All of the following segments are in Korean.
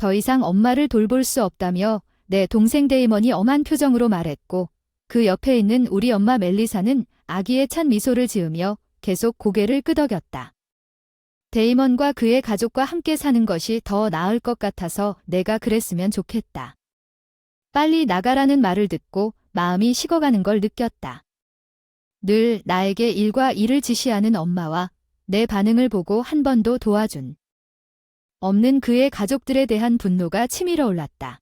더 이상 엄마를 돌볼 수 없다며 내 동생 데이먼이 엄한 표정으로 말했고 그 옆에 있는 우리 엄마 멜리사는 아기에 찬 미소를 지으며 계속 고개를 끄덕였다. 데이먼과 그의 가족과 함께 사는 것이 더 나을 것 같아서 내가 그랬으면 좋겠다. 빨리 나가라는 말을 듣고 마음이 식어가는 걸 느꼈다. 늘 나에게 일과 일을 지시하는 엄마와 내 반응을 보고 한 번도 도와준 없는 그의 가족들에 대한 분노가 치밀어 올랐다.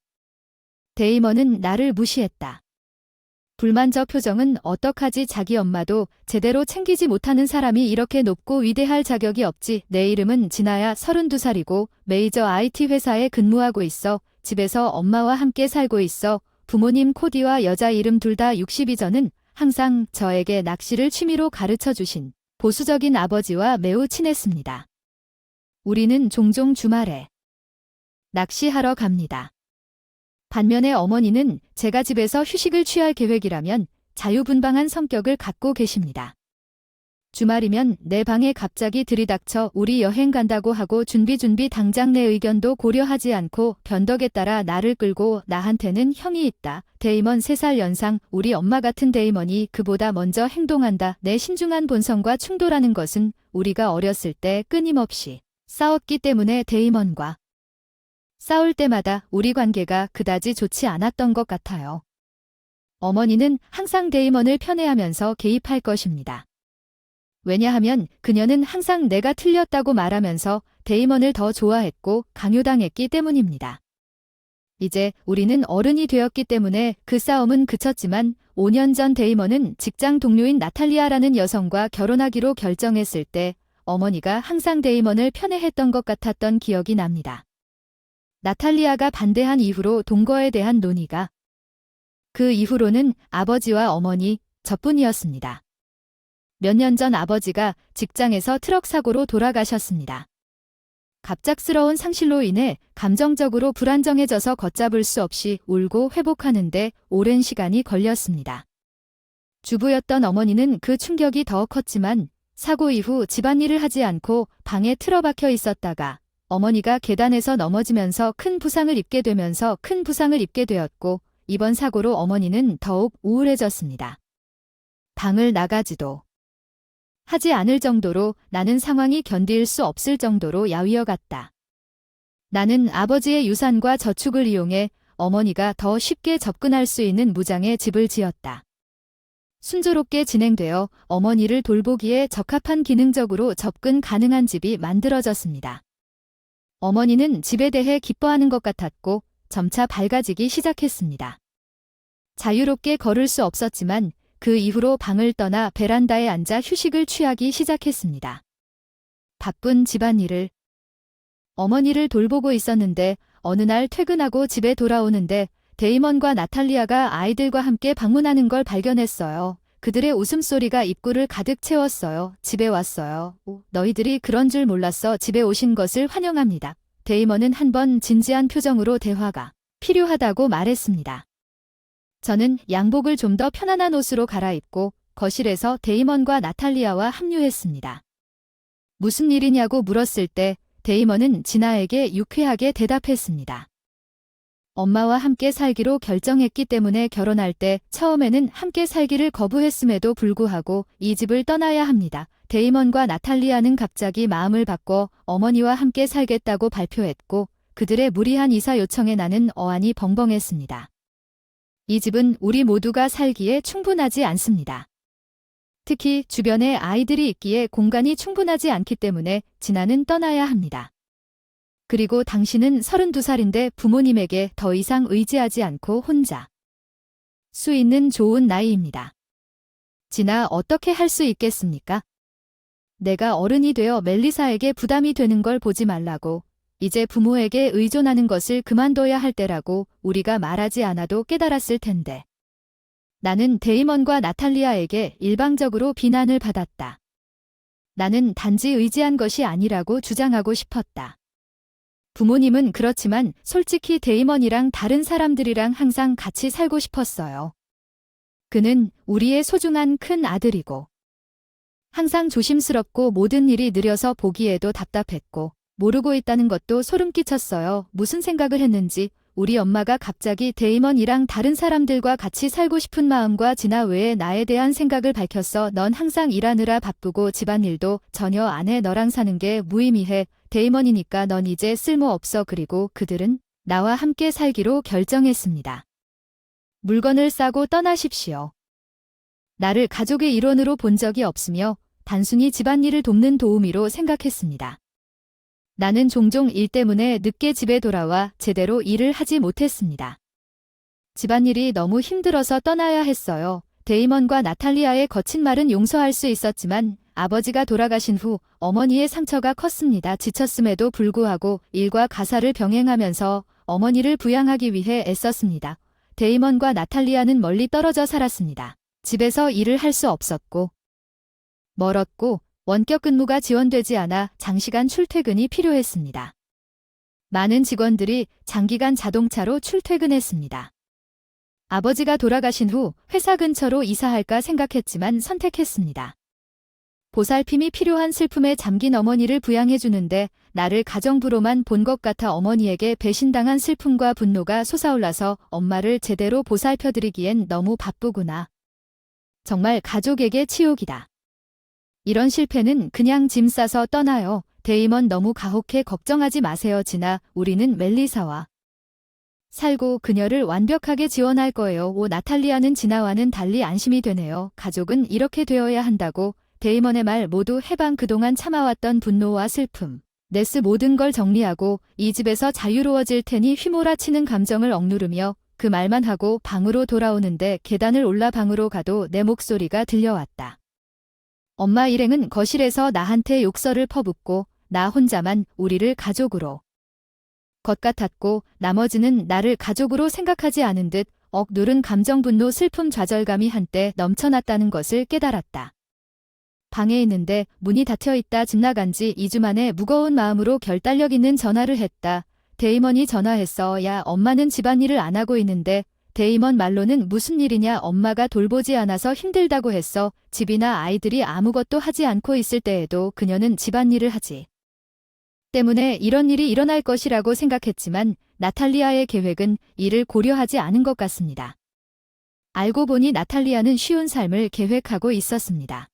데이먼은 나를 무시했다. 불만저 표정은 어떡하지 자기 엄마도 제대로 챙기지 못하는 사람이 이렇게 높고 위대할 자격이 없지. 내 이름은 진아야 32살이고 메이저 IT 회사에 근무하고 있어. 집에서 엄마와 함께 살고 있어. 부모님 코디와 여자 이름 둘 다 60이 전은 항상 저에게 낚시를 취미로 가르쳐 주신 보수적인 아버지와 매우 친했습니다. 우리는 종종 주말에 낚시하러 갑니다. 반면에 어머니는 제가 집에서 휴식을 취할 계획이라면 자유분방한 성격을 갖고 계십니다. 주말이면 내 방에 갑자기 들이닥쳐 우리 여행 간다고 하고 준비 당장 내 의견도 고려하지 않고 변덕에 따라 나를 끌고 나한테는 형이 있다. 데이먼 3살 연상 우리 엄마 같은 데이먼이 그보다 먼저 행동한다. 내 신중한 본성과 충돌하는 것은 우리가 어렸을 때 끊임없이 싸웠기 때문에 데이먼과 싸울 때마다 우리 관계가 그다지 좋지 않았던 것 같아요. 어머니는 항상 데이먼을 편애하면서 개입할 것입니다. 왜냐하면 그녀는 항상 내가 틀렸다고 말하면서 데이먼을 더 좋아했고 강요당했기 때문입니다. 이제 우리는 어른이 되었기 때문에 그 싸움은 그쳤지만 5년 전 데이먼은 직장 동료인 나탈리아라는 여성과 결혼하기로 결정했을 때 어머니가 항상 데이먼을 편애했던 것 같았던 기억이 납니다. 나탈리아가 반대한 이후로 동거에 대한 논의가 그 이후로는 아버지와 어머니 저뿐이었습니다. 몇 년 전 아버지가 직장에서 트럭 사고로 돌아가셨습니다. 갑작스러운 상실로 인해 감정적으로 불안정해져서 걷잡을 수 없이 울고 회복하는데 오랜 시간이 걸렸습니다. 주부였던 어머니는 그 충격이 더 컸지만 사고 이후 집안일을 하지 않고 방에 틀어박혀 있었다가 어머니가 계단에서 넘어지면서 큰 부상을 입게 되었고 이번 사고로 어머니는 더욱 우울해졌습니다. 방을 나가지도 하지 않을 정도로 나는 상황이 견딜 수 없을 정도로 야위어갔다. 나는 아버지의 유산과 저축을 이용해 어머니가 더 쉽게 접근할 수 있는 무장의 집을 지었다. 순조롭게 진행되어 어머니를 돌보기에 적합한 기능적으로 접근 가능한 집이 만들어졌습니다. 어머니는 집에 대해 기뻐하는 것 같았고 점차 밝아지기 시작했습니다. 자유롭게 걸을 수 없었지만 그 이후로 방을 떠나 베란다에 앉아 휴식을 취하기 시작했습니다. 바쁜 집안일을 어머니를 돌보고 있었는데 어느 날 퇴근하고 집에 돌아오는데 데이먼과 나탈리아가 아이들과 함께 방문하는 걸 발견했어요. 그들의 웃음소리가 입구를 가득 채웠어요. 집에 왔어요. 너희들이 그런 줄 몰랐어. 집에 오신 것을 환영합니다. 데이먼은 한 번 진지한 표정으로 대화가 필요하다고 말했습니다. 저는 양복을 좀 더 편안한 옷으로 갈아입고 거실에서 데이먼과 나탈리아와 합류했습니다. 무슨 일이냐고 물었을 때 데이먼은 진아에게 유쾌하게 대답했습니다. 엄마와 함께 살기로 결정했기 때문에 결혼할 때 처음에는 함께 살기를 거부했음에도 불구하고 이 집을 떠나야 합니다. 데이먼과 나탈리아는 갑자기 마음을 바꿔 어머니와 함께 살겠다고 발표했고 그들의 무리한 이사 요청에 나는 어안이 벙벙했습니다. 이 집은 우리 모두가 살기에 충분하지 않습니다. 특히 주변에 아이들이 있기에 공간이 충분하지 않기 때문에 진아는 떠나야 합니다. 그리고 당신은 32살인데 부모님에게 더 이상 의지하지 않고 혼자 수 있는 좋은 나이입니다. 진아 어떻게 할 수 있겠습니까? 내가 어른이 되어 멜리사에게 부담이 되는 걸 보지 말라고 이제 부모에게 의존하는 것을 그만둬야 할 때라고 우리가 말하지 않아도 깨달았을 텐데. 나는 데이먼과 나탈리아에게 일방적으로 비난을 받았다. 나는 단지 의지한 것이 아니라고 주장하고 싶었다. 부모님은 그렇지만 솔직히 데이먼이랑 다른 사람들이랑 항상 같이 살고 싶었어요. 그는 우리의 소중한 큰 아들이고 항상 조심스럽고 모든 일이 느려서 보기에도 답답했고 모르고 있다는 것도 소름 끼쳤어요. 무슨 생각을 했는지 우리 엄마가 갑자기 데이먼이랑 다른 사람들과 같이 살고 싶은 마음과 진아 외에 나에 대한 생각을 밝혔어. 넌 항상 일하느라 바쁘고 집안일도 전혀 안 해. 너랑 사는 게 무의미해. 데이먼이니까 넌 이제 쓸모없어. 그리고 그들은 나와 함께 살기로 결정했습니다. 물건을 싸고 떠나십시오. 나를 가족의 일원으로 본 적이 없으며 단순히 집안일을 돕는 도우미로 생각했습니다. 나는 종종 일 때문에 늦게 집에 돌아와 제대로 일을 하지 못했습니다. 집안일이 너무 힘들어서 떠나야 했어요. 데이먼과 나탈리아의 거친 말은 용서할 수 있었지만 아버지가 돌아가신 후 어머니의 상처가 컸습니다. 지쳤음에도 불구하고 일과 가사를 병행하면서 어머니를 부양하기 위해 애썼습니다. 데이먼과 나탈리아는 멀리 떨어져 살았습니다. 집에서 일을 할 수 없었고 멀었고 원격 근무가 지원되지 않아 장시간 출퇴근이 필요했습니다. 많은 직원들이 장기간 자동차로 출퇴근했습니다. 아버지가 돌아가신 후 회사 근처로 이사할까 생각했지만 선택했습니다. 보살핌이 필요한 슬픔에 잠긴 어머니를 부양해주는데 나를 가정부로만 본 것 같아 어머니에게 배신당한 슬픔과 분노가 솟아올라서 엄마를 제대로 보살펴드리기엔 너무 바쁘구나. 정말 가족에게 치욕이다. 이런 실패는 그냥 짐 싸서 떠나요. 데이먼 너무 가혹해. 걱정하지 마세요. 진아, 우리는 멜리사와 살고 그녀를 완벽하게 지원할 거예요. 나탈리아는 진아와는 달리 안심이 되네요. 가족은 이렇게 되어야 한다고. 데이먼의 말 모두 해방. 그동안 참아왔던 분노와 슬픔, 네스 모든 걸 정리하고 이 집에서 자유로워질 테니 휘몰아치는 감정을 억누르며 그 말만 하고 방으로 돌아오는데 계단을 올라 방으로 가도 내 목소리가 들려왔다. 엄마 일행은 거실에서 나한테 욕설을 퍼붓고 나 혼자만 우리를 가족으로 것 같았고 나머지는 나를 가족으로 생각하지 않은 듯 억누른 감정, 분노, 슬픔, 좌절감이 한때 넘쳐났다는 것을 깨달았다. 방에 있는데 문이 닫혀있다. 집 나간 지 2주 만에 무거운 마음으로 결단력 있는 전화를 했다. 데이먼이 전화했어. 야, 엄마는 집안일을 안 하고 있는데. 데이먼 말로는 무슨 일이냐. 엄마가 돌보지 않아서 힘들다고 했어. 집이나 아이들이 아무것도 하지 않고 있을 때에도 그녀는 집안일을 하지. 때문에 이런 일이 일어날 것이라고 생각했지만 나탈리아의 계획은 이를 고려하지 않은 것 같습니다. 알고 보니 나탈리아는 쉬운 삶을 계획하고 있었습니다.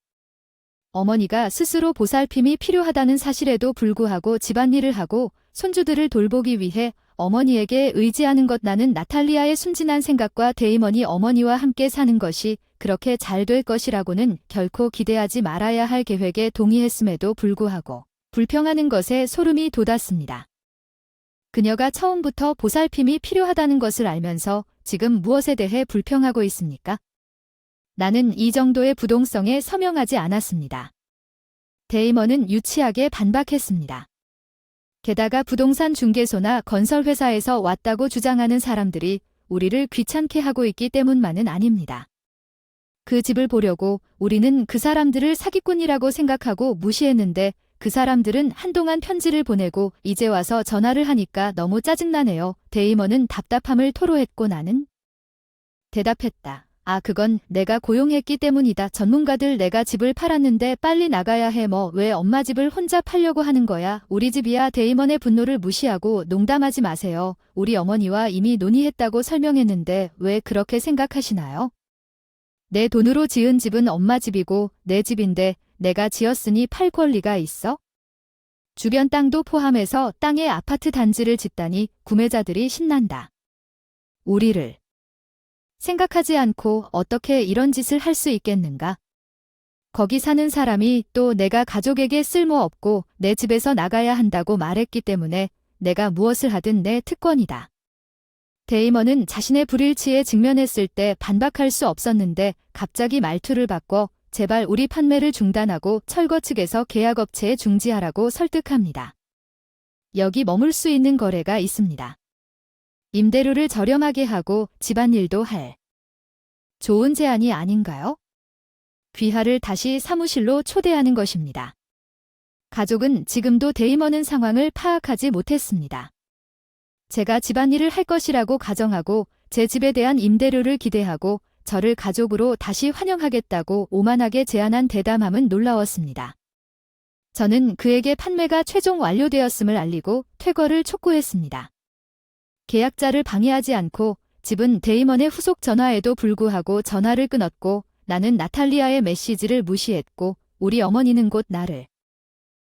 어머니가 스스로 보살핌이 필요하다는 사실에도 불구하고 집안일을 하고 손주들을 돌보기 위해 어머니에게 의지하는 것. 나는 나탈리아의 순진한 생각과 데이먼이 어머니와 함께 사는 것이 그렇게 잘 될 것이라고는 결코 기대하지 말아야 할 계획에 동의했음에도 불구하고 불평하는 것에 소름이 돋았습니다. 그녀가 처음부터 보살핌이 필요하다는 것을 알면서 지금 무엇에 대해 불평하고 있습니까? 나는 이 정도의 부동성에 서명하지 않았습니다. 데이먼은 유치하게 반박했습니다. 게다가 부동산 중개소나 건설회사에서 왔다고 주장하는 사람들이 우리를 귀찮게 하고 있기 때문만은 아닙니다. 그 집을 보려고 우리는 그 사람들을 사기꾼이라고 생각하고 무시했는데 그 사람들은 한동안 편지를 보내고 이제 와서 전화를 하니까 너무 짜증나네요. 데이먼은 답답함을 토로했고 나는 대답했다. 그건 내가 고용했기 때문이다. 전문가들 내가 집을 팔았는데 빨리 나가야 해. 왜 엄마 집을 혼자 팔려고 하는 거야? 우리 집이야. 데이먼의 분노를 무시하고 농담하지 마세요. 우리 어머니와 이미 논의했다고 설명했는데 왜 그렇게 생각하시나요? 내 돈으로 지은 집은 엄마 집이고 내 집인데 내가 지었으니 팔 권리가 있어? 주변 땅도 포함해서 땅에 아파트 단지를 짓다니 구매자들이 신난다. 우리를 생각하지 않고 어떻게 이런 짓을 할 수 있겠는가? 거기 사는 사람이 또 내가 가족에게 쓸모없고 내 집에서 나가야 한다고 말했기 때문에 내가 무엇을 하든 내 특권이다. 데이먼은 자신의 불일치에 직면했을 때 반박할 수 없었는데 갑자기 말투를 바꿔 제발 우리 판매를 중단하고 철거 측에서 계약업체에 중지하라고 설득합니다. 여기 머물 수 있는 거래가 있습니다. 임대료를 저렴하게 하고 집안일도 할 좋은 제안이 아닌가요? 귀하를 다시 사무실로 초대하는 것입니다. 가족은 지금도 데이먼은 상황을 파악하지 못했습니다. 제가 집안일을 할 것이라고 가정하고 제 집에 대한 임대료를 기대하고 저를 가족으로 다시 환영하겠다고 오만하게 제안한 대담함은 놀라웠습니다. 저는 그에게 판매가 최종 완료되었음을 알리고 퇴거를 촉구했습니다. 계약자를 방해하지 않고 집은 데이먼의 후속 전화에도 불구하고 전화를 끊었고 나는 나탈리아의 메시지를 무시했고 우리 어머니는 곧 나를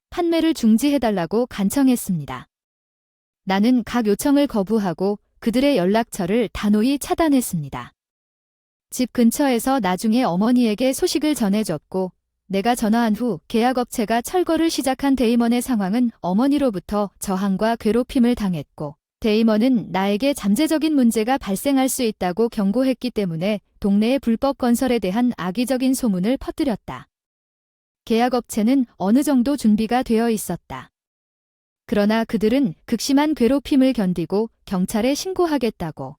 판매를 중지해달라고 간청했습니다. 나는 각 요청을 거부하고 그들의 연락처를 단호히 차단했습니다. 집 근처에서 나중에 어머니에게 소식을 전해줬고 내가 전화한 후 계약업체가 철거를 시작한 데이먼의 상황은 어머니로부터 저항과 괴롭힘을 당했고 데이먼은 나에게 잠재적인 문제가 발생할 수 있다고 경고했기 때문에 동네의 불법 건설에 대한 악의적인 소문을 퍼뜨렸다. 계약업체는 어느 정도 준비가 되어 있었다. 그러나 그들은 극심한 괴롭힘을 견디고 경찰에 신고하겠다고.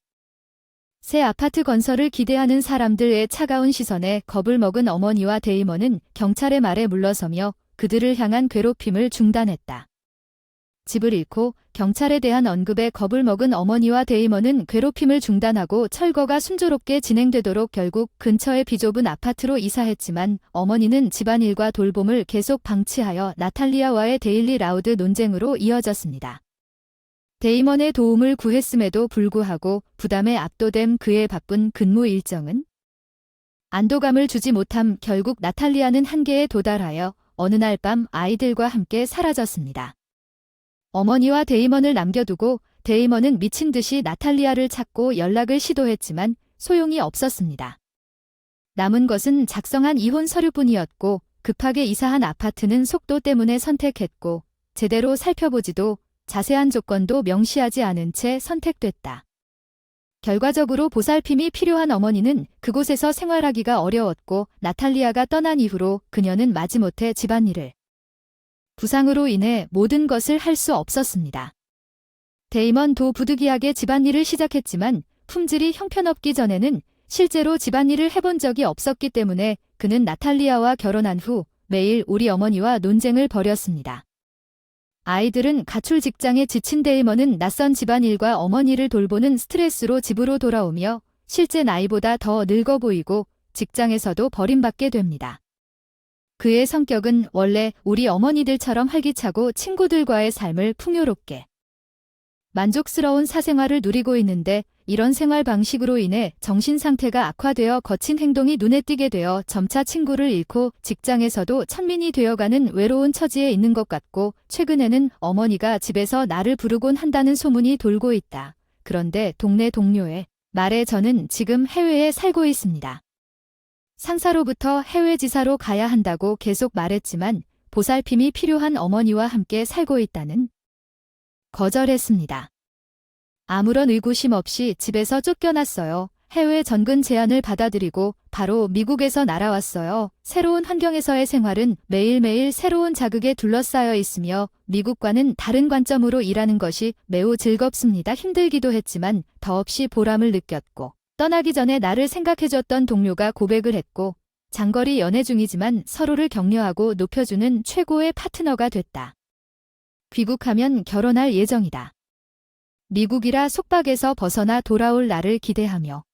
새 아파트 건설을 기대하는 사람들의 차가운 시선에 겁을 먹은 어머니와 데이먼은 경찰의 말에 물러서며 그들을 향한 괴롭힘을 중단했다. 집을 잃고 경찰에 대한 언급에 겁을 먹은 어머니와 데이먼은 괴롭힘을 중단하고 철거가 순조롭게 진행되도록 결국 근처의 비좁은 아파트로 이사했지만 어머니는 집안일과 돌봄을 계속 방치하여 나탈리아와의 데일리 라우드 논쟁으로 이어졌습니다. 데이먼의 도움을 구했음에도 불구하고 부담에 압도된 그의 바쁜 근무 일정은 안도감을 주지 못함 결국 나탈리아는 한계에 도달하여 어느 날 밤 아이들과 함께 사라졌습니다. 어머니와 데이먼을 남겨두고 데이먼은 미친 듯이 나탈리아를 찾고 연락을 시도했지만 소용이 없었습니다. 남은 것은 작성한 이혼 서류뿐이었고 급하게 이사한 아파트는 속도 때문에 선택했고 제대로 살펴보지도 자세한 조건도 명시하지 않은 채 선택됐다. 결과적으로 보살핌이 필요한 어머니는 그곳에서 생활하기가 어려웠고 나탈리아가 떠난 이후로 그녀는 마지못해 집안일을 부상으로 인해 모든 것을 할 수 없었습니다. 데이먼도 부득이하게 집안일을 시작했지만 품질이 형편없기 전에는 실제로 집안일을 해본 적이 없었기 때문에 그는 나탈리아와 결혼한 후 매일 우리 어머니와 논쟁을 벌였습니다. 아이들은 가출 직장에 지친 데이먼은 낯선 집안일과 어머니를 돌보는 스트레스로 집으로 돌아오며 실제 나이보다 더 늙어 보이고 직장에서도 버림받게 됩니다. 그의 성격은 원래 우리 어머니들처럼 활기차고 친구들과의 삶을 풍요롭게 만족스러운 사생활을 누리고 있는데 이런 생활 방식으로 인해 정신 상태가 악화되어 거친 행동이 눈에 띄게 되어 점차 친구를 잃고 직장에서도 천민이 되어가는 외로운 처지에 있는 것 같고 최근에는 어머니가 집에서 나를 부르곤 한다는 소문이 돌고 있다. 그런데 동네 동료의 말에 저는 지금 해외에 살고 있습니다. 상사로부터 해외 지사로 가야 한다고 계속 말했지만 보살핌이 필요한 어머니와 함께 살고 있다는 거절했습니다. 아무런 의구심 없이 집에서 쫓겨났어요. 해외 전근 제안을 받아들이고 바로 미국에서 날아왔어요. 새로운 환경에서의 생활은 매일매일 새로운 자극에 둘러싸여 있으며 미국과는 다른 관점으로 일하는 것이 매우 즐겁습니다. 힘들기도 했지만 더없이 보람을 느꼈고 떠나기 전에 나를 생각해줬던 동료가 고백을 했고 장거리 연애 중이지만 서로를 격려하고 높여주는 최고의 파트너가 됐다. 귀국하면 결혼할 예정이다. 미국이라 속박에서 벗어나 돌아올 날을 기대하며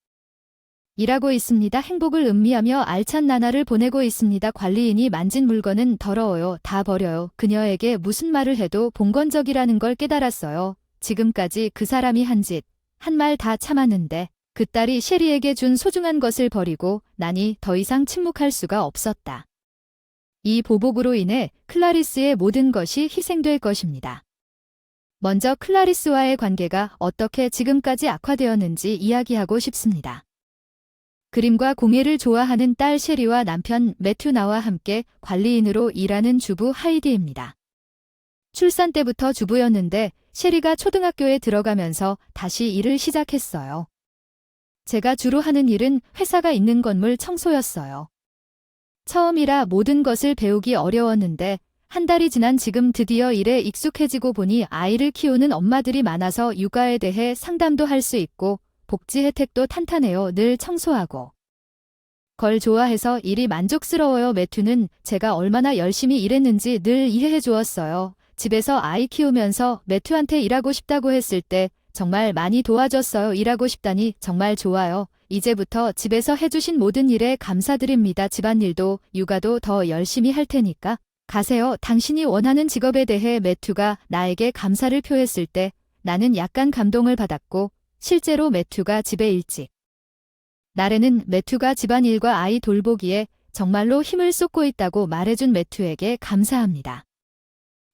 일하고 있습니다. 행복을 음미하며 알찬 나날을 보내고 있습니다. 관리인이 만진 물건은 더러워요. 다 버려요. 그녀에게 무슨 말을 해도 봉건적이라는 걸 깨달았어요. 지금까지 그 사람이 한 짓, 한 말 다 참았는데 그 딸이 셰리에게 준 소중한 것을 버리고 나니 더 이상 침묵할 수가 없었다. 이 보복으로 인해 클라리스의 모든 것이 희생될 것입니다. 먼저 클라리스와의 관계가 어떻게 지금까지 악화되었는지 이야기하고 싶습니다. 그림과 공예를 좋아하는 딸 셰리와 남편 매튜 나와 함께 관리인으로 일하는 주부 하이디입니다. 출산 때부터 주부였는데 셰리가 초등학교에 들어가면서 다시 일을 시작했어요. 제가 주로 하는 일은 회사가 있는 건물 청소였어요. 처음이라 모든 것을 배우기 어려웠는데 한 달이 지난 지금 드디어 일에 익숙해지고 보니 아이를 키우는 엄마들이 많아서 육아에 대해 상담도 할 수 있고 복지 혜택도 탄탄해요. 늘 청소하고 걸 좋아해서 일이 만족스러워요. 매튜는 제가 얼마나 열심히 일했는지 늘 이해해 주었어요. 집에서 아이 키우면서 매튜한테 일하고 싶다고 했을 때 정말 많이 도와줬어요. 일하고 싶다니 정말 좋아요. 이제부터 집에서 해주신 모든 일에 감사드립니다. 집안일도 육아도 더 열심히 할 테니까 가세요. 당신이 원하는 직업에 대해 매튜가 나에게 감사를 표했을 때 나는 약간 감동을 받았고 실제로 매튜가 집에 일찍 날에는 매튜가 집안일과 아이 돌보기에 정말로 힘을 쏟고 있다고 말해준 매튜에게 감사합니다.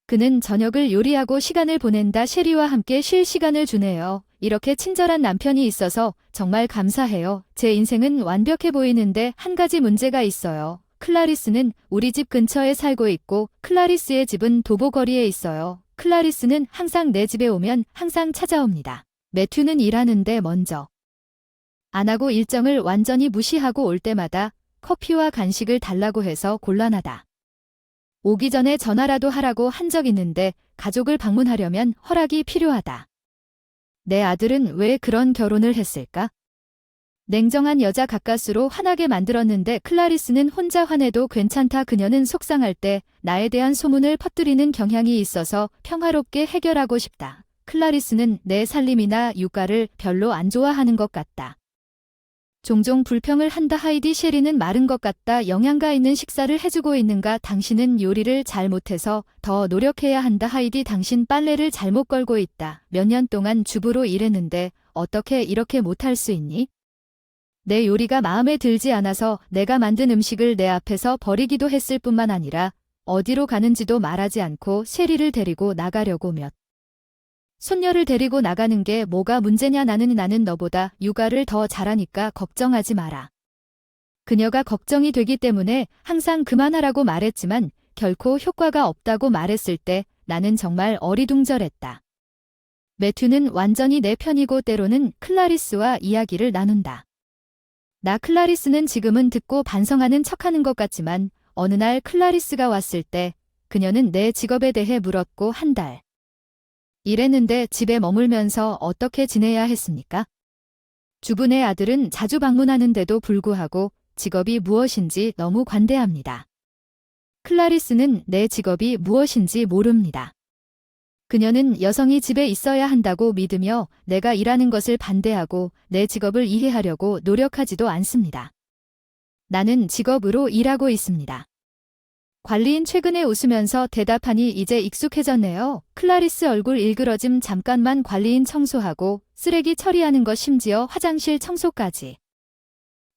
그는 저녁을 요리하고 시간을 보낸다. 셰리와 함께 쉴 시간을 주네요. 이렇게 친절한 남편이 있어서 정말 감사해요. 제 인생은 완벽해 보이는데 한 가지 문제가 있어요. 클라리스는 우리 집 근처에 살고 있고 클라리스의 집은 도보거리에 있어요. 클라리스는 항상 내 집에 오면 항상 찾아옵니다. 매튜는 일하는데 먼저 안 하고 일정을 완전히 무시하고 올 때마다 커피와 간식을 달라고 해서 곤란하다. 오기 전에 전화라도 하라고 한 적 있는데 가족을 방문하려면 허락이 필요하다. 내 아들은 왜 그런 결혼을 했을까? 냉정한 여자 가까스로 화나게 만들었는데 클라리스는 혼자 화내도 괜찮다. 그녀는 속상할 때 나에 대한 소문을 퍼뜨리는 경향이 있어서 평화롭게 해결하고 싶다. 클라리스는 내 살림이나 육아를 별로 안 좋아하는 것 같다. 종종 불평을 한다. 하이디 셰리는 마른 것 같다. 영양가 있는 식사를 해주고 있는가? 당신은 요리를 잘 못해서 더 노력해야 한다. 하이디 당신 빨래를 잘못 걸고 있다. 몇 년 동안 주부로 일했는데 어떻게 이렇게 못할 수 있니? 내 요리가 마음에 들지 않아서 내가 만든 음식을 내 앞에서 버리기도 했을 뿐만 아니라 어디로 가는지도 말하지 않고 셰리를 데리고 나가려고 손녀를 데리고 나가는 게 뭐가 문제냐? 나는 너보다 육아를 더 잘하니까 걱정하지 마라. 그녀가 걱정이 되기 때문에 항상 그만하라고 말했지만 결코 효과가 없다고 말했을 때 나는 정말 어리둥절했다. 매튜는 완전히 내 편이고 때로는 클라리스와 이야기를 나눈다. 클라리스는 지금은 듣고 반성하는 척하는 것 같지만 어느 날 클라리스가 왔을 때 그녀는 내 직업에 대해 물었고 한 달 일했는데 집에 머물면서 어떻게 지내야 했습니까? 주부네 아들은 자주 방문하는데도 불구하고 직업이 무엇인지 너무 관대합니다. 클라리스는 내 직업이 무엇인지 모릅니다. 그녀는 여성이 집에 있어야 한다고 믿으며 내가 일하는 것을 반대하고 내 직업을 이해하려고 노력하지도 않습니다. 나는 직업으로 일하고 있습니다. 관리인 최근에 웃으면서 대답하니 이제 익숙해졌네요. 클라리스 얼굴 일그러짐. 잠깐만. 관리인 청소하고 쓰레기 처리하는 것 심지어 화장실 청소까지.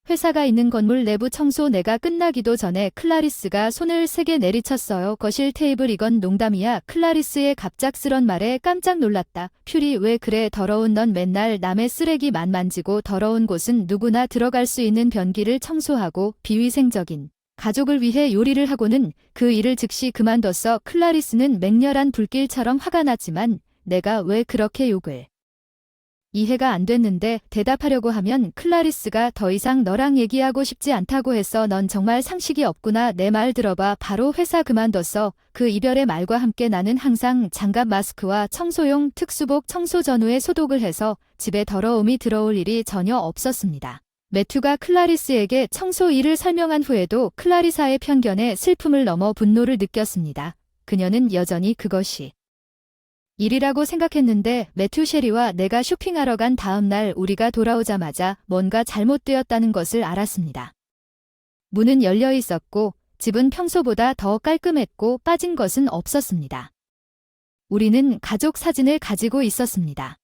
회사가 있는 건물 내부 청소. 내가 끝나기도 전에 클라리스가 손을 세게 내리쳤어요. 거실 테이블. 이건 농담이야. 클라리스의 갑작스런 말에 깜짝 놀랐다. 퓨리 왜 그래? 더러운 넌 맨날 남의 쓰레기만 만지고 더러운 곳은 누구나 들어갈 수 있는 변기를 청소하고 비위생적인 가족을 위해 요리를 하고는 그 일을 즉시 그만뒀어. 클라리스는 맹렬한 불길처럼 화가 났지만 내가 왜 그렇게 욕을 이해가 안 됐는데 대답하려고 하면 클라리스가 더 이상 너랑 얘기하고 싶지 않다고 했어. 넌 정말 상식이 없구나. 내 말 들어봐. 바로 회사 그만뒀어. 그 이별의 말과 함께 나는 항상 장갑 마스크와 청소용 특수복 청소 전후에 소독을 해서 집에 더러움이 들어올 일이 전혀 없었습니다. 매튜가 클라리스에게 청소 일을 설명한 후에도 클라리사의 편견에 슬픔을 넘어 분노를 느꼈습니다. 그녀는 여전히 그것이 일이라고 생각했는데 매튜 셰리와 내가 쇼핑하러 간 다음 날 우리가 돌아오자마자 뭔가 잘못되었다는 것을 알았습니다. 문은 열려 있었고 집은 평소보다 더 깔끔했고 빠진 것은 없었습니다. 우리는 가족 사진을 가지고 있었습니다.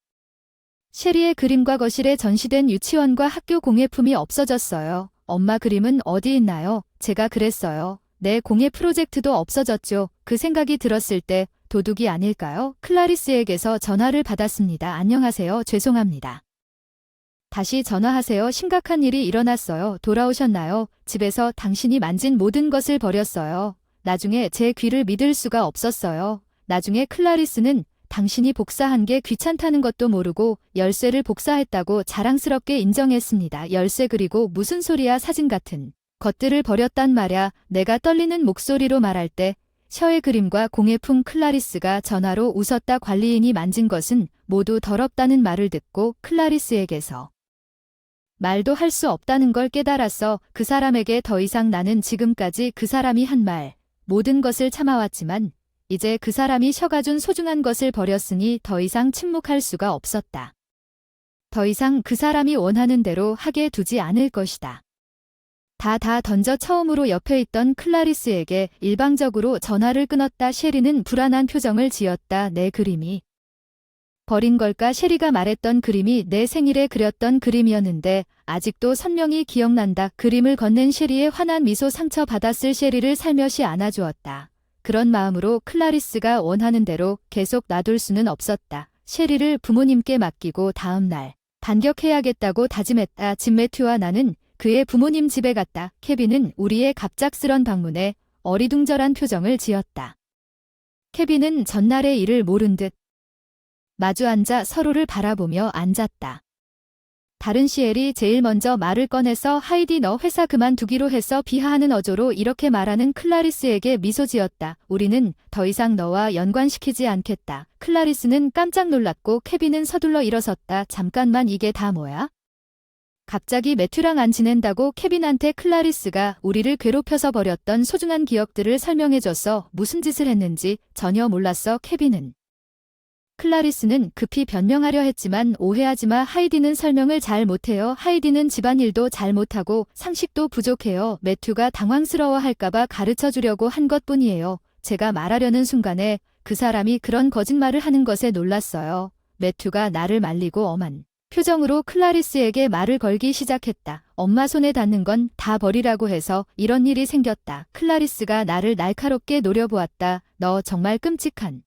셰리의 그림과 거실에 전시된 유치원과 학교 공예품이 없어졌어요. 엄마 그림은 어디 있나요? 제가 그랬어요. 내 공예 프로젝트도 없어졌죠. 그 생각이 들었을 때 도둑이 아닐까요? 클라리스에게서 전화를 받았습니다. 안녕하세요. 죄송합니다. 다시 전화하세요. 심각한 일이 일어났어요. 돌아오셨나요? 집에서 당신이 만진 모든 것을 버렸어요. 나중에 제 귀를 믿을 수가 없었어요. 나중에 클라리스는 당신이 복사한 게 귀찮다는 것도 모르고 열쇠를 복사했다고 자랑스럽게 인정했습니다. 열쇠 그리고 무슨 소리야 사진 같은 것들을 버렸단 말야. 내가 떨리는 목소리로 말할 때 셔의 그림과 공예품. 클라리스가 전화로 웃었다. 관리인이 만진 것은 모두 더럽다는 말을 듣고 클라리스에게서 말도 할 수 없다는 걸 깨달았어. 그 사람에게 더 이상 나는 지금까지 그 사람이 한 말 모든 것을 참아왔지만 이제 그 사람이 셔가 준 소중한 것을 버렸으니 더 이상 침묵할 수가 없었다. 더 이상 그 사람이 원하는 대로 하게 두지 않을 것이다. 다 던져 처음으로 옆에 있던 클라리스에게 일방적으로 전화를 끊었다. 셰리는 불안한 표정을 지었다. 내 그림이 버린 걸까? 셰리가 말했던 그림이 내 생일에 그렸던 그림이었는데 아직도 선명히 기억난다. 그림을 건넨 셰리의 환한 미소 상처받았을 셰리를 살며시 안아주었다. 그런 마음으로 클라리스가 원하는 대로 계속 놔둘 수는 없었다. 셰리를 부모님께 맡기고 다음 날 반격해야겠다고 다짐했다. 집 매튜와 나는 그의 부모님 집에 갔다. 케빈은 우리의 갑작스런 방문에 어리둥절한 표정을 지었다. 케빈은 전날의 일을 모른 듯 마주 앉아 서로를 바라보며 앉았다. 다른 시엘이 제일 먼저 말을 꺼내서 하이디 너 회사 그만두기로 해서 비하하는 어조로 이렇게 말하는 클라리스에게 미소 지었다. 우리는 더 이상 너와 연관시키지 않겠다. 클라리스는 깜짝 놀랐고 케빈은 서둘러 일어섰다. 잠깐만 이게 다 뭐야? 갑자기 매튜랑 안 지낸다고 케빈한테 클라리스가 우리를 괴롭혀서 버렸던 소중한 기억들을 설명해줘서 무슨 짓을 했는지 전혀 몰랐어. 케빈은. 클라리스는 급히 변명하려 했지만 오해하지 마. 하이디는 설명을 잘 못해요. 하이디는 집안일도 잘 못하고 상식도 부족해요. 매튜가 당황스러워할까봐 가르쳐주려고 한 것뿐이에요. 제가 말하려는 순간에 그 사람이 그런 거짓말을 하는 것에 놀랐어요. 매튜가 나를 말리고 엄한 표정으로 클라리스에게 말을 걸기 시작했다. 엄마 손에 닿는 건 다 버리라고 해서 이런 일이 생겼다. 클라리스가 나를 날카롭게 노려보았다. 너 정말 끔찍한.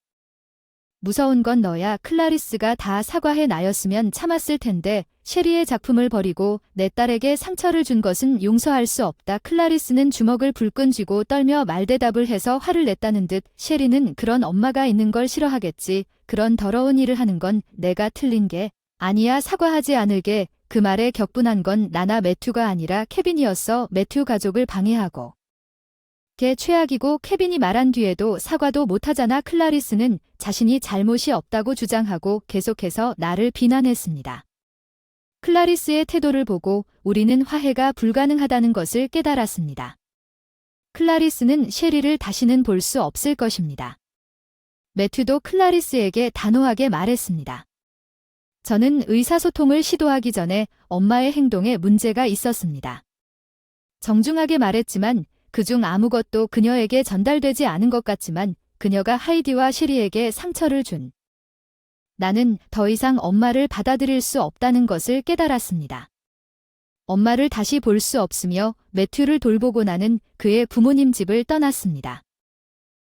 무서운 건 너야. 클라리스가 다 사과해 나였으면 참았을 텐데 셰리의 작품을 버리고 내 딸에게 상처를 준 것은 용서할 수 없다. 클라리스는 주먹을 불끈 쥐고 떨며 말대답을 해서 화를 냈다는 듯 셰리는 그런 엄마가 있는 걸 싫어하겠지. 그런 더러운 일을 하는 건 내가 틀린 게 아니야. 사과하지 않을게. 그 말에 격분한 건 나나 매튜가 아니라 케빈이었어. 매튜 가족을 방해하고 걔 최악이고 케빈이 말한 뒤에도 사과도 못하잖아. 클라리스는 자신이 잘못이 없다고 주장하고 계속해서 나를 비난했습니다. 클라리스의 태도를 보고 우리는 화해가 불가능하다는 것을 깨달았습니다. 클라리스는 셰리를 다시는 볼 수 없을 것입니다. 매튜도 클라리스에게 단호하게 말했습니다. 저는 의사소통을 시도하기 전에 엄마의 행동에 문제가 있었습니다. 정중하게 말했지만 그중 아무것도 그녀에게 전달되지 않은 것 같지만 그녀가 하이디와 셰리에게 상처를 준 나는 더 이상 엄마를 받아들일 수 없다는 것을 깨달았습니다. 엄마를 다시 볼 수 없으며 매튜를 돌보고 나는 그의 부모님 집을 떠났습니다.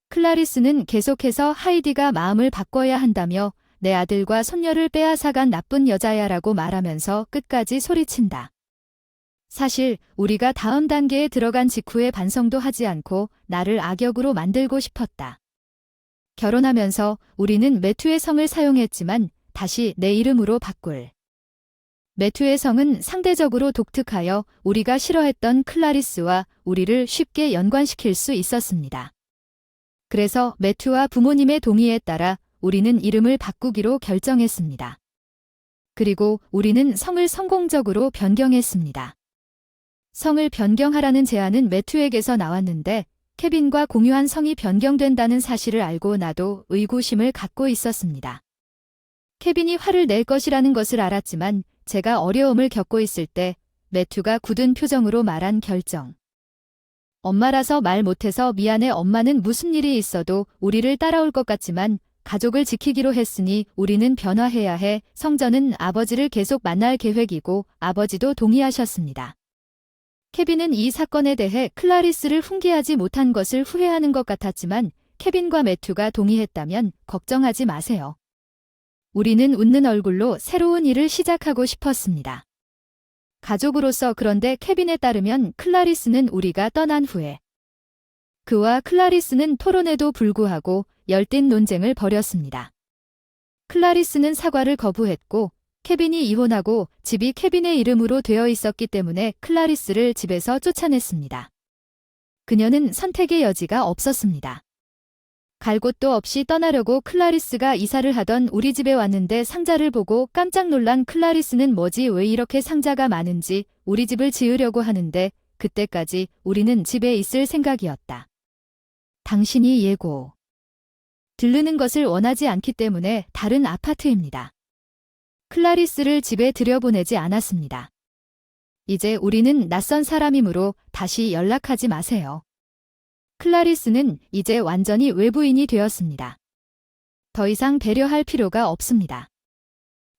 클라리스는 계속해서 하이디가 마음을 바꿔야 한다며 내 아들과 손녀를 빼앗아간 나쁜 여자야라고 말하면서 끝까지 소리친다. 사실 우리가 다음 단계에 들어간 직후에 반성도 하지 않고 나를 악역으로 만들고 싶었다. 결혼하면서 우리는 매튜의 성을 사용했지만 다시 내 이름으로 바꿀. 매튜의 성은 상대적으로 독특하여 우리가 싫어했던 클라리스와 우리를 쉽게 연관시킬 수 있었습니다. 그래서 매튜와 부모님의 동의에 따라 우리는 이름을 바꾸기로 결정했습니다. 그리고 우리는 성을 성공적으로 변경했습니다. 성을 변경하라는 제안은 매튜에게서 나왔는데 케빈과 공유한 성이 변경된다는 사실을 알고 나도 의구심을 갖고 있었습니다. 케빈이 화를 낼 것이라는 것을 알았지만 제가 어려움을 겪고 있을 때 매튜가 굳은 표정으로 말한 결정. 엄마라서 말 못해서 미안해. 엄마는 무슨 일이 있어도 우리를 따라올 것 같지만 가족을 지키기로 했으니 우리는 변화해야 해. 성전은 아버지를 계속 만날 계획이고 아버지도 동의하셨습니다. 케빈은 이 사건에 대해 클라리스를 훈계하지 못한 것을 후회하는 것 같았지만 케빈과 매튜가 동의했다면 걱정하지 마세요. 우리는 웃는 얼굴로 새로운 일을 시작하고 싶었습니다. 가족으로서. 그런데 케빈에 따르면 클라리스는 우리가 떠난 후에 그와 클라리스는 토론에도 불구하고 열띤 논쟁을 벌였습니다. 클라리스는 사과를 거부했고 케빈이 이혼하고 집이 케빈의 이름으로 되어 있었기 때문에 클라리스를 집에서 쫓아냈습니다. 그녀는 선택의 여지가 없었습니다. 갈 곳도 없이 떠나려고 클라리스가 이사를 하던 우리 집에 왔는데 상자를 보고 깜짝 놀란 클라리스는 뭐지 왜 이렇게 상자가 많은지 우리 집을 지으려고 하는데 그때까지 우리는 집에 있을 생각이었다. 당신이 예고 들르는 것을 원하지 않기 때문에 다른 아파트입니다. 클라리스를 집에 들여보내지 않았습니다. 이제 우리는 낯선 사람이므로 다시 연락하지 마세요. 클라리스는 이제 완전히 외부인이 되었습니다. 더 이상 배려할 필요가 없습니다.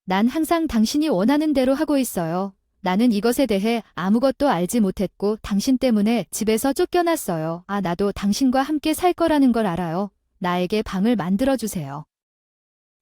난 항상 당신이 원하는 대로 하고 있어요. 나는 이것에 대해 아무것도 알지 못했고 당신 때문에 집에서 쫓겨났어요. 나도 당신과 함께 살 거라는 걸 알아요. 나에게 방을 만들어주세요.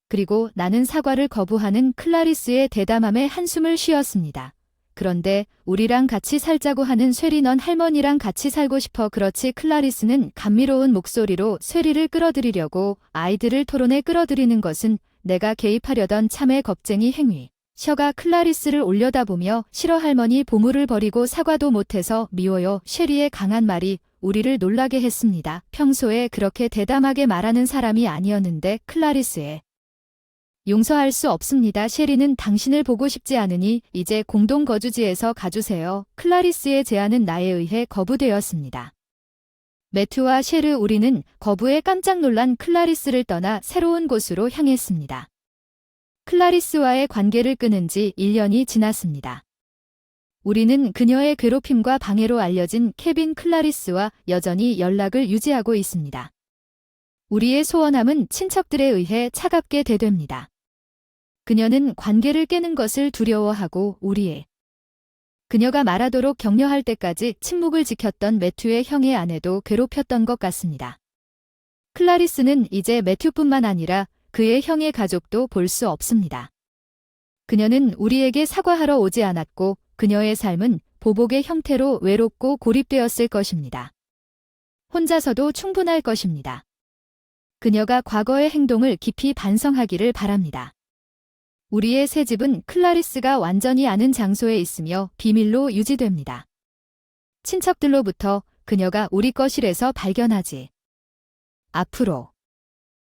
그리고 나는 사과를 거부하는 클라리스의 대담함에 한숨을 쉬었습니다. 그런데 우리랑 같이 살자고 하는 쇠리 넌 할머니랑 같이 살고 싶어 그렇지 클라리스는 감미로운 목소리로 쇠리를 끌어들이려고 아이들을 토론에 끌어들이는 것은 내가 개입하려던 참의 겁쟁이 행위. 셔가 클라리스를 올려다보며 싫어 할머니 보물을 버리고 사과도 못해서 미워요. 쉐리의 강한 말이 우리를 놀라게 했습니다. 평소에 그렇게 대담하게 말하는 사람이 아니었는데 클라리스에 용서할 수 없습니다. 쉐리는 당신을 보고 싶지 않으니 이제 공동 거주지에서 가주세요. 클라리스의 제안은 나에 의해 거부되었습니다. 매튜와 쉐르 우리는 거부에 깜짝 놀란 클라리스를 떠나 새로운 곳으로 향했습니다. 클라리스와의 관계를 끊은 지 1년이 지났습니다. 우리는 그녀의 괴롭힘과 방해로 알려진 케빈 클라리스와 여전히 연락을 유지하고 있습니다. 우리의 소원함은 친척들에 의해 차갑게 대됩니다. 그녀는 관계를 깨는 것을 두려워하고 그녀가 말하도록 격려할 때까지 침묵을 지켰던 매튜의 형의 아내도 괴롭혔던 것 같습니다. 클라리스는 이제 매튜뿐만 아니라 그의 형의 가족도 볼 수 없습니다. 그녀는 우리에게 사과하러 오지 않았고 그녀의 삶은 보복의 형태로 외롭고 고립되었을 것입니다. 혼자서도 충분할 것입니다. 그녀가 과거의 행동을 깊이 반성하기를 바랍니다. 우리의 새 집은 클라리스가 완전히 아는 장소에 있으며 비밀로 유지됩니다. 친척들로부터 그녀가 우리 거실에서 발견하지. 앞으로